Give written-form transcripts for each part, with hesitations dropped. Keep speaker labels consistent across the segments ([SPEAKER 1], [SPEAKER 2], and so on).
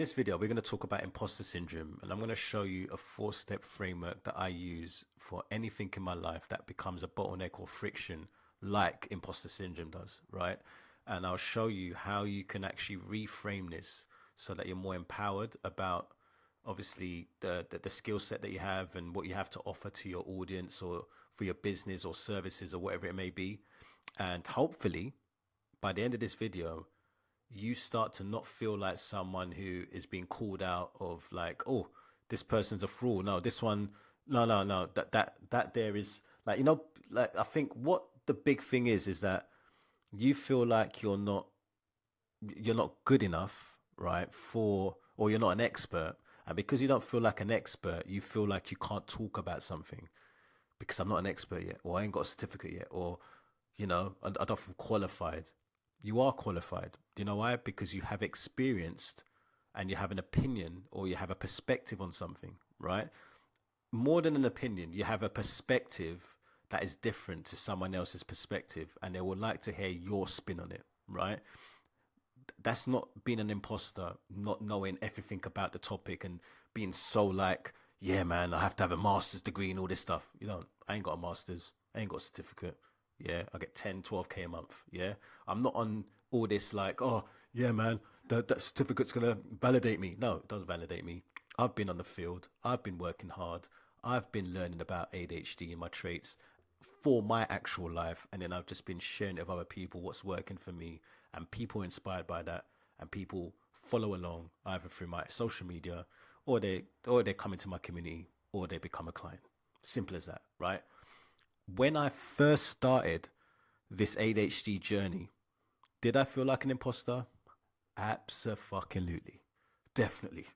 [SPEAKER 1] this video, we're going to talk about imposter syndrome, and I'm going to show you a 4-step framework that I use for anything in my life that becomes a bottleneck or friction, like imposter syndrome does, right? And I'll show you how you can actually reframe this so that you're more empowered about obviously the skill set that you have and what you have to offer to your audience or for your business or services or whatever it may be. And hopefully, by the end of this video, you start to not feel like someone who is being called out of like, oh, this person's a fraud. No, this one, no. That there is like, like I think what the big thing is that you feel like you're not good enough, right? Or you're not an expert. And because you don't feel like an expert, you feel like you can't talk about something because I'm not an expert yet, or I ain't got a certificate yet, or, I don't feel qualified. You are qualified. Do you know why? Because you have experienced and you have an opinion or you have a perspective on something, right? More than an opinion, you have a perspective that is different to someone else's perspective, and they would like to hear your spin on it, right? That's not being an imposter, not knowing everything about the topic and being so like, yeah, man, I have to have a master's degree and all this stuff. You don't. I ain't got a master's. I ain't got a certificate. Yeah, I get 10, 12K a month. Yeah, I'm not on all this like, oh, yeah, man, that certificate's going to validate me. No, it doesn't validate me. I've been on the field. I've been working hard. I've been learning about ADHD and my traits for my actual life. And then I've just been sharing it with other people what's working for me. And people are inspired by that. And people follow along either through my social media or they come into my community or they become a client. Simple as that, right? When I first started this ADHD journey, did I feel like an imposter? Absolutely. Definitely.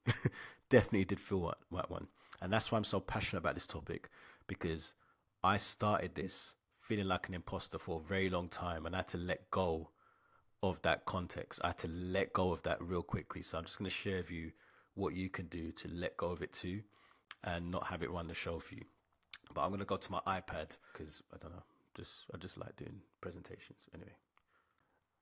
[SPEAKER 1] Definitely did feel like one. And that's why I'm so passionate about this topic, because I started this feeling like an imposter for a very long time, and I had to let go of that context. I had to let go of that real quickly. So I'm just going to share with you what you can do to let go of it too and not have it run the show for you. But I'm going to go to my iPad because I don't know, I just like doing presentations. Anyway,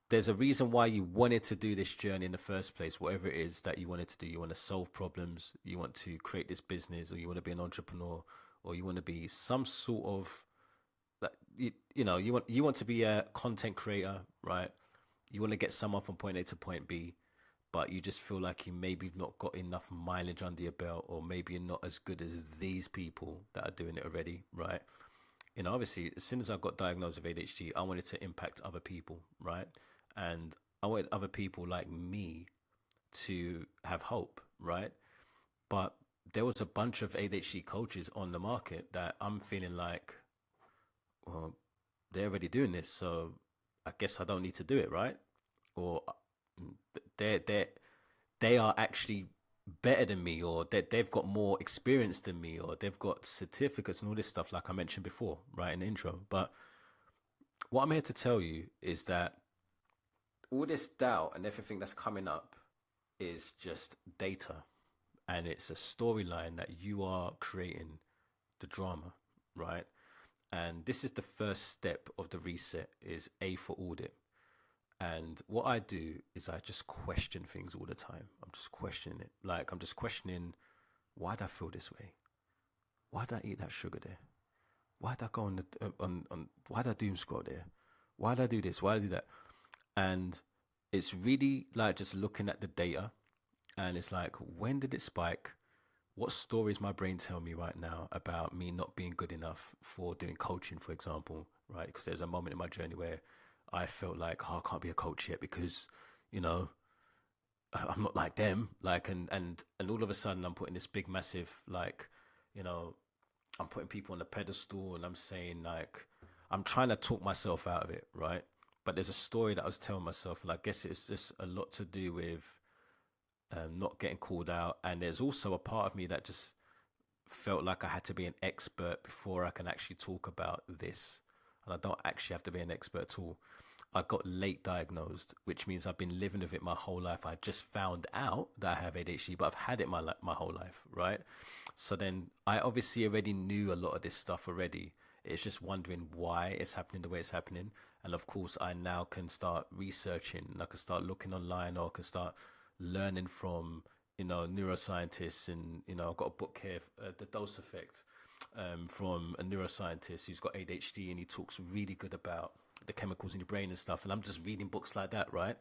[SPEAKER 1] there's a reason why you wanted to do this journey in the first place, whatever it is that you wanted to do. You want to solve problems, you want to create this business, or you want to be an entrepreneur, or you want to be some sort of, you want to be a content creator, right? You want to get someone from point A to point B, but you just feel like you maybe not got enough mileage under your belt, or maybe you're not as good as these people that are doing it already, right? Obviously, as soon as I got diagnosed with ADHD, I wanted to impact other people, right? And I wanted other people like me to have hope, right? But there was a bunch of ADHD coaches on the market that I'm feeling like, well, they're already doing this, so I guess I don't need to do it, right? Or they they are actually better than me, or they've got more experience than me, or they've got certificates and all this stuff, like I mentioned before, right in the intro. But what I'm here to tell you is that all this doubt and everything that's coming up is just data, and it's a storyline that you are creating the drama, right? And this is the first step of the reset, is A for audit. And what I do is I just question things all the time. I'm just questioning it. Like, I'm just questioning, why did I feel this way? Why did I eat that sugar there? Why did I go why did I doom scroll there? Why did I do this? Why did I do that? And it's really like just looking at the data, and it's like, when did it spike? What stories my brain tell me right now about me not being good enough for doing coaching, for example, right? Because there's a moment in my journey where I felt like, oh, I can't be a coach yet because, I'm not like them. Like, and all of a sudden I'm putting this big, massive, like, I'm putting people on a pedestal, and I'm saying, like, I'm trying to talk myself out of it, right? But there's a story that I was telling myself, and I guess it's just a lot to do with not getting called out. And there's also a part of me that just felt like I had to be an expert before I can actually talk about this. And I don't actually have to be an expert at all. I got late diagnosed, which means I've been living with it my whole life. I just found out that I have ADHD, but I've had it my whole life, right? So then I obviously already knew a lot of this stuff already. It's just wondering why it's happening the way it's happening. And of course, I now can start researching, and I can start looking online, or I can start learning from neuroscientists, and I've got a book here, The Dose Effect, from a neuroscientist who's got ADHD, and he talks really good about the chemicals in your brain and stuff. And I'm just reading books like that, right?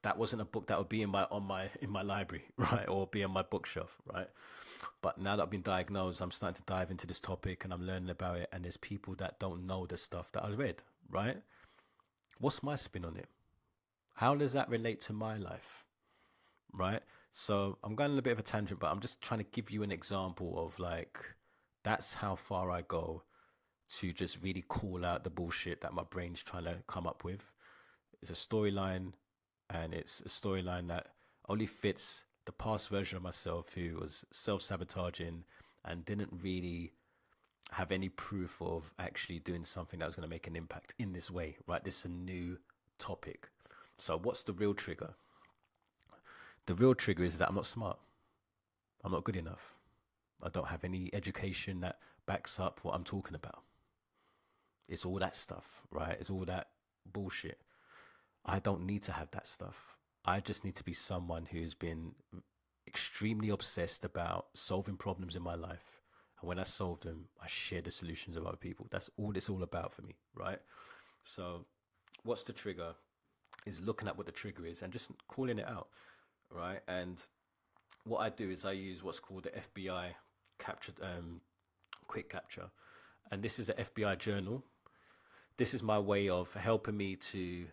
[SPEAKER 1] That wasn't a book that would be in my library, right, or be on my bookshelf, right? But now that I've been diagnosed, I'm starting to dive into this topic and I'm learning about it. And there's people that don't know the stuff that I read, right? What's my spin on it? How does that relate to my life, right? So I'm going on a bit of a tangent, but I'm just trying to give you an example of like, that's how far I go to just really call out the bullshit that my brain's trying to come up with. It's a storyline, and it's a storyline that only fits the past version of myself who was self sabotaging and didn't really have any proof of actually doing something that was going to make an impact in this way, right? This is a new topic. So, what's the real trigger? The real trigger is that I'm not smart. I'm not good enough. I don't have any education that backs up what I'm talking about. It's all that stuff, right? It's all that bullshit. I don't need to have that stuff. I just need to be someone who's been extremely obsessed about solving problems in my life. And when I solve them, I share the solutions of other people. That's all it's all about for me, right? So, what's the trigger? Is looking at what the trigger is and just calling it out, right? And what I do is I use what's called the FBI capture, quick capture. And this is an FBI journal. This is my way of helping me to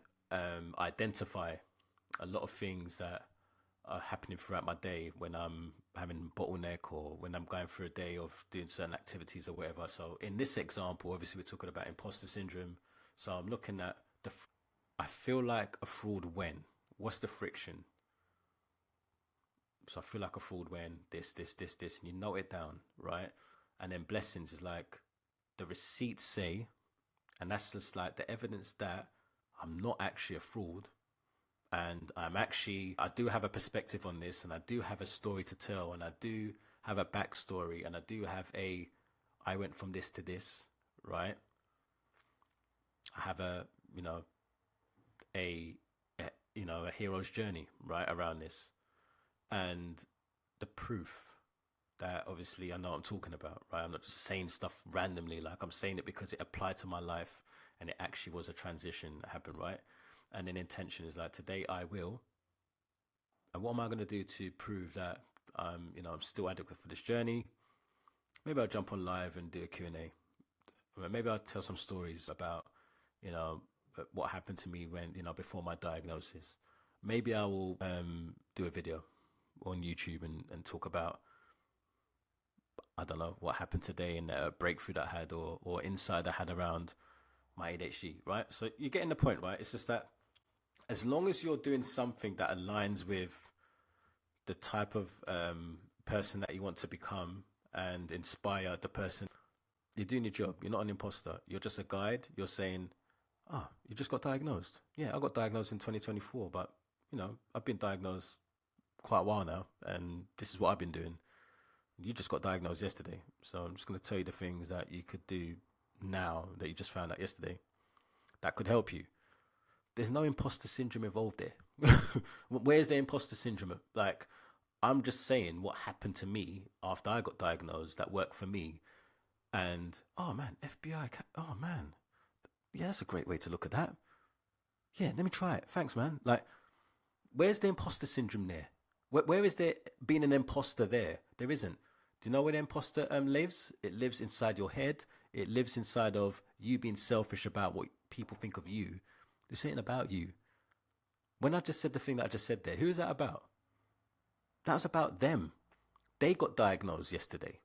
[SPEAKER 1] identify a lot of things that are happening throughout my day when I'm having bottleneck or when I'm going through a day of doing certain activities or whatever. So in this example, obviously we're talking about imposter syndrome. So I'm looking at I feel like a fraud when. What's the friction? So I feel like a fraud when this, and you note it down, right? And then blessings is like the receipts say, and that's just like the evidence that I'm not actually a fraud. And I do have a perspective on this, and I do have a story to tell, and I do have a backstory, and I went from this to this, right? I have a, a hero's journey, right, around this. And the proof that obviously I know I'm talking about, right? I'm not just saying stuff randomly, like I'm saying it because it applied to my life and it actually was a transition that happened, right? And then intention is like, today I will. And what am I going to do to prove that I'm still adequate for this journey? Maybe I'll jump on live and do a Q&A. Maybe I'll tell some stories about, what happened to me when, before my diagnosis. Maybe I will do a video on YouTube and talk about, I don't know, what happened today and a breakthrough that I had or insight I had around my ADHD, right? So you're getting the point, right? It's just that as long as you're doing something that aligns with the type of person that you want to become and inspire the person, you're doing your job. You're not an imposter. You're just a guide. You're saying, you just got diagnosed. Yeah, I got diagnosed in 2024, but, I've been diagnosed quite a while now, and this is what I've been doing. You just got diagnosed yesterday. So I'm just going to tell you the things that you could do now that you just found out yesterday that could help you. There's no imposter syndrome involved there. Where's the imposter syndrome? Like, I'm just saying what happened to me after I got diagnosed that worked for me. And, oh man, FBI, oh man. Yeah, that's a great way to look at that. Yeah, let me try it. Thanks, man. Like, where's the imposter syndrome there? Where is there being an imposter there? There isn't. Do you know where the imposter lives? It lives inside your head. It lives inside of you being selfish about what people think of you. This ain't about you. When I just said the thing that I just said there, who is that about? That was about them. They got diagnosed yesterday.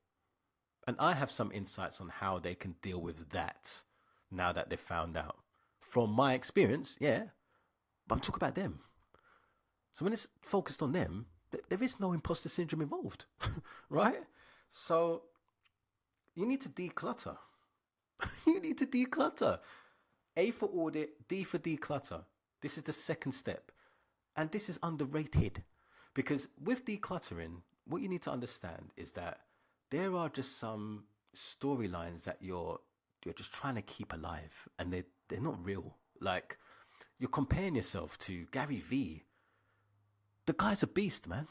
[SPEAKER 1] And I have some insights on how they can deal with that now that they've found out. From my experience, yeah, but I'm talking about them. So when it's focused on them, there is no imposter syndrome involved, right? So you need to declutter. You need to declutter. A for audit, D for declutter. This is the second step. And this is underrated because with decluttering, what you need to understand is that there are just some storylines that you're just trying to keep alive and they're not real. Like you're comparing yourself to Gary Vee. The guy's a beast, man.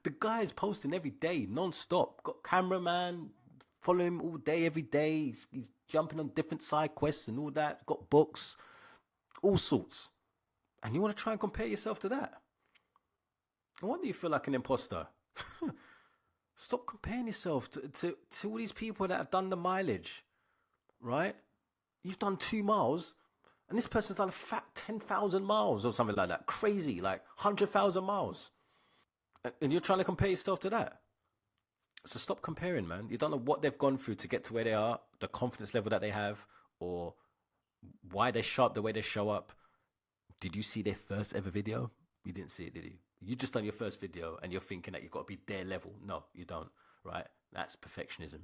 [SPEAKER 1] The guy is posting every day, non-stop. Got cameraman, follow him all day, every day. He's jumping on different side quests and all that. Got books, all sorts. And you want to try and compare yourself to that? No wonder you feel like an imposter. Stop comparing yourself to all these people that have done the mileage, right? You've done 2 miles, and this person's done a fat 10,000 miles or something like that. Crazy, like 100,000 miles. And you're trying to compare yourself to that. So stop comparing, man. You don't know what they've gone through to get to where they are, the confidence level that they have, or why they show up the way they show up. Did you see their first ever video? You didn't see it, did you? You just done your first video and you're thinking that you've got to be their level. No, you don't, right? That's perfectionism.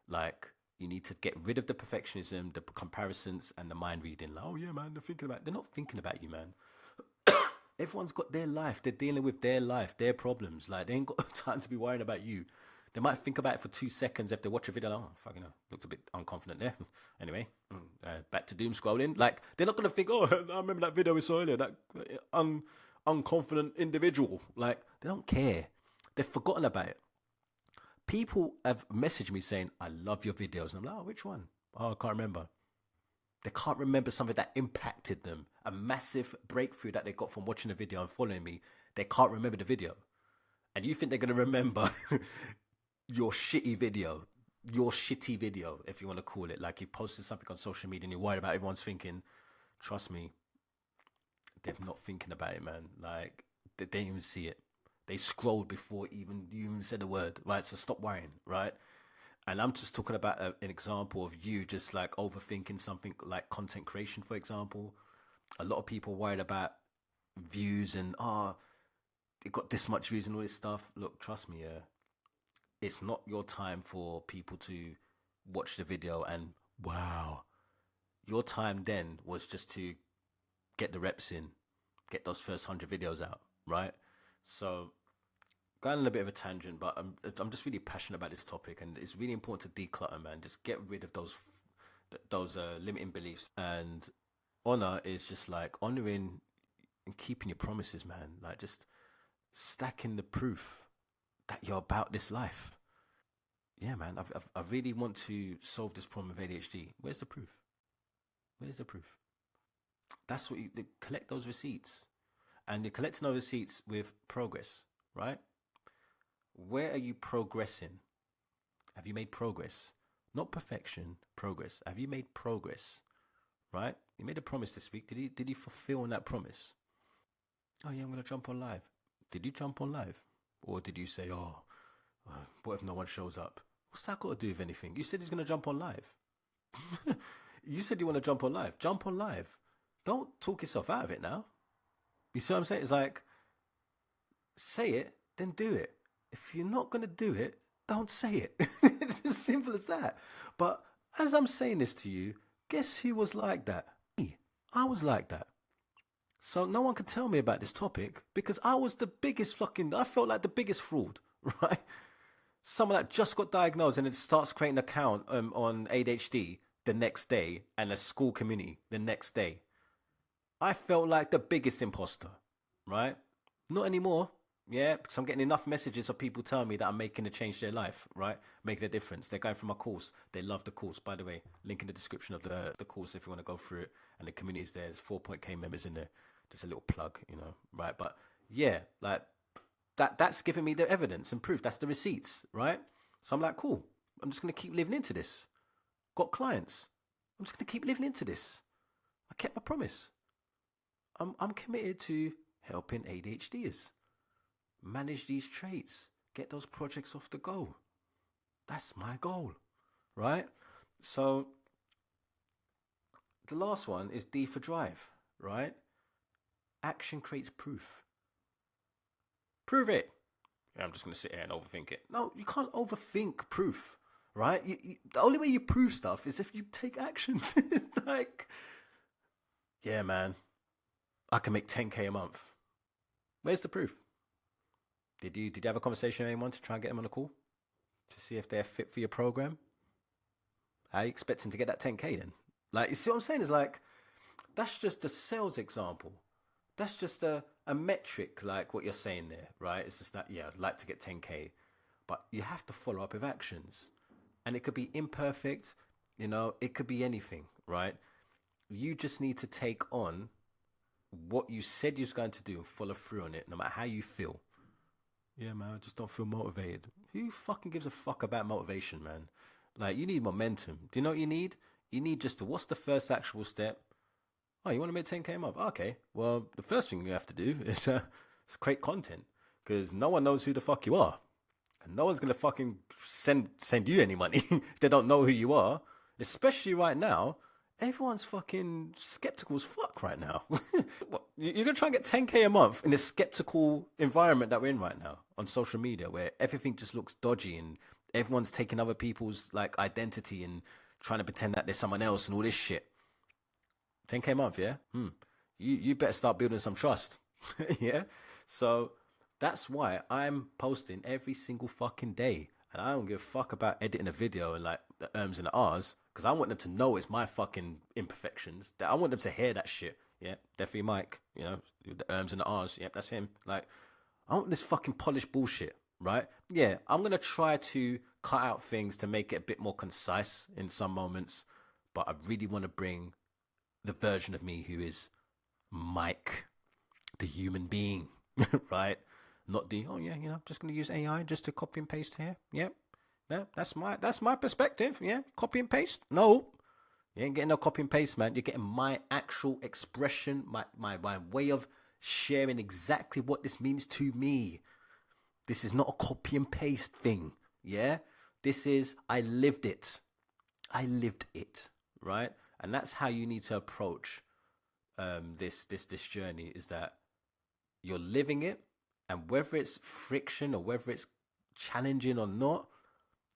[SPEAKER 1] Like, you need to get rid of the perfectionism, the comparisons, and the mind reading. Like, oh yeah, man, they're not thinking about you, man. Everyone's got their life. They're dealing with their life, their problems. Like, they ain't got time to be worrying about you. They might think about it for 2 seconds if they watch a video. Like, oh, fucking hell, looks a bit unconfident there. Anyway, back to doom scrolling. Like, they're not going to think, oh, I remember that video we saw earlier, that unconfident individual. Like, they don't care. They've forgotten about it. People have messaged me saying, I love your videos. And I'm like, oh, which one? Oh, I can't remember. They can't remember something that impacted them, a massive breakthrough that they got from watching a video and following me. They can't remember the video. And you think they're going to remember your shitty video, if you want to call it. Like, you posted something on social media and you're worried about everyone's thinking. Trust me, they're not thinking about it, man. Like, they didn't even see it. They scrolled before you even said a word, right? So stop worrying, right? And I'm just talking about an example of you just like overthinking something like content creation, for example. A lot of people worried about views and, it got this much views and all this stuff. Look, trust me, it's not your time for people to watch the video and wow. Your time then was just to get the reps in, get those first 100 videos out, right? So, going on a bit of a tangent, but I'm just really passionate about this topic, and it's really important to declutter, man. Just get rid of those limiting beliefs, and honor is just like honoring and keeping your promises, man. Like, just stacking the proof that you're about this life. Yeah, man. I really want to solve this problem of ADHD. Where's the proof? Where's the proof? That's what you collect those receipts, and you're collecting those receipts with progress, right? Where are you progressing? Have you made progress? Not perfection, progress. Have you made progress? Right? You made a promise this week. Did you fulfill on that promise? Oh yeah, I'm gonna jump on live. Did you jump on live? Or did you say, oh, what if no one shows up? What's that got to do with anything? You said he's gonna jump on live. You said you want to jump on live. Jump on live. Don't talk yourself out of it now. You see what I'm saying? It's like, say it, then do it. If you're not going to do it, don't say it. It's as simple as that. But as I'm saying this to you, guess who was like that? Me. I was like that. So no one can tell me about this topic because I was the biggest I felt like the biggest fraud, right? Someone that just got diagnosed and it starts creating an account on ADHD the next day and a school community the next day. I felt like the biggest imposter, right? Not anymore. Yeah, because I'm getting enough messages of people telling me that I'm making a change to their life, right? Making a difference. They're going through my course. They love the course, by the way. Link in the description of the course if you want to go through it. And the community's there. There's 4.k members in there. Just a little plug, right? But yeah, like that's giving me the evidence and proof. That's the receipts, right? So I'm like, cool. I'm just going to keep living into this. Got clients. I'm just going to keep living into this. I kept my promise. I'm committed to helping ADHDers manage these traits, get those projects off the go. That's my goal, right? So the last one is D for drive, right? Action creates proof. Prove it. Yeah, I'm just going to sit here and overthink it. No, you can't overthink proof, right? The only way you prove stuff is if you take action. Like, yeah, man, I can make 10k a month. Where's the proof? Did you have a conversation with anyone to try and get them on a call to see if they're fit for your program? How are you expecting to get that 10k then? Like, you see what I'm saying? It's like, that's just a sales example. That's just a metric, like what you're saying there, right? It's just that, yeah, I'd like to get 10K, but you have to follow up with actions. And it could be imperfect, it could be anything, right? You just need to take on what you said you was going to do and follow through on it, no matter how you feel. Yeah, man, I just don't feel motivated. Who fucking gives a fuck about motivation, man? Like, you need momentum. Do you know what you need? You need just what's the first actual step? Oh, you want to make 10K a month? Okay. Well, the first thing you have to do is create content because no one knows who the fuck you are. And no one's going to fucking send you any money if they don't know who you are. Especially right now. Everyone's fucking skeptical as fuck right now. You're going to try and get 10K a month in this skeptical environment that we're in right now on social media where everything just looks dodgy and everyone's taking other people's like identity and trying to pretend that there's someone else and all this shit. 10K a month, yeah? You better start building some trust. Yeah? So that's why I'm posting every single fucking day. And I don't give a fuck about editing a video and like the ums and the ahs. Because I want them to know it's my fucking imperfections. That I want them to hear that shit. Yeah, definitely Mike. The ums and the ahs. Yep, that's him. Like, I want this fucking polished bullshit, right? Yeah, I'm gonna try to cut out things to make it a bit more concise in some moments, but I really want to bring the version of me who is Mike, the human being, right? Not the oh yeah, just gonna use AI just to copy and paste here. Yep, yeah, that's my perspective. Yeah, copy and paste. No, you ain't getting no copy and paste, man. You're getting my actual expression, my way of sharing exactly what this means to me. This is not a copy and paste thing. Yeah, this is I lived it. I lived it, right? And that's how you need to approach this journey. Is that you're living it, and whether it's friction or whether it's challenging or not,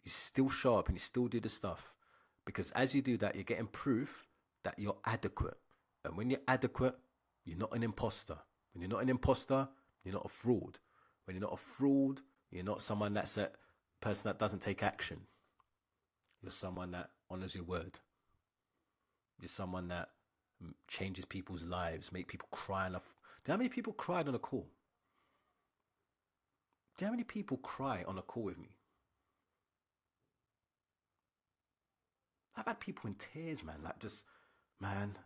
[SPEAKER 1] you still show up and you still do the stuff. Because as you do that, you're getting proof that you're adequate. And when you're adequate, you're not an imposter. When you're not an imposter, you're not a fraud. When you're not a fraud, you're not someone that's a person that doesn't take action. You're someone that honors your word. You're someone that changes people's lives, make people cry enough. Do you know how many people cried on a call? Do you know how many people cry on a call with me? I've had people in tears, man. Like, just, man,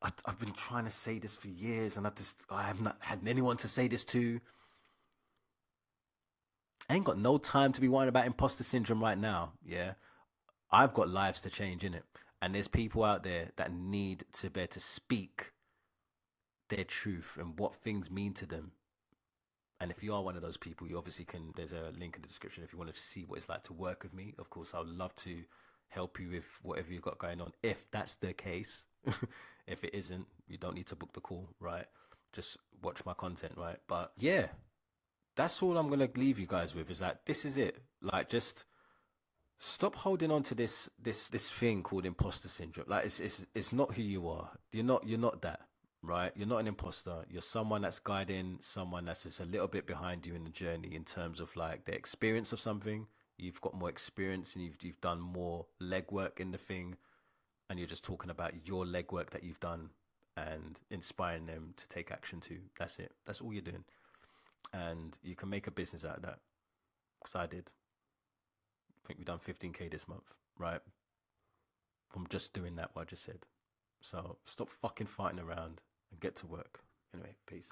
[SPEAKER 1] I've been trying to say this for years, and I have not had anyone to say this to. I ain't got no time to be worrying about imposter syndrome right now. Yeah, I've got lives to change in it, and there's people out there that need to be able to speak their truth and what things mean to them. And if you are one of those people, you obviously can. There's a link in the description if you want to see what it's like to work with me. Of course, I would love to help you with whatever you've got going on. If that's the case, if it isn't, you don't need to book the call, right? Just watch my content, right? But yeah, that's all I'm gonna leave you guys with. Is that this is it? Like, just stop holding on to this thing called imposter syndrome. Like, it's not who you are. You're not that, right? You're not an imposter. You're someone that's guiding someone that's just a little bit behind you in the journey in terms of like the experience of something. You've got more experience and you've done more legwork in the thing, and you're just talking about your legwork that you've done and inspiring them to take action too. That's it. That's all you're doing, and you can make a business out of that. Because I did. I think we've done 15K this month, right? From just doing that, what I just said. So stop fucking fighting around and get to work. Anyway, peace.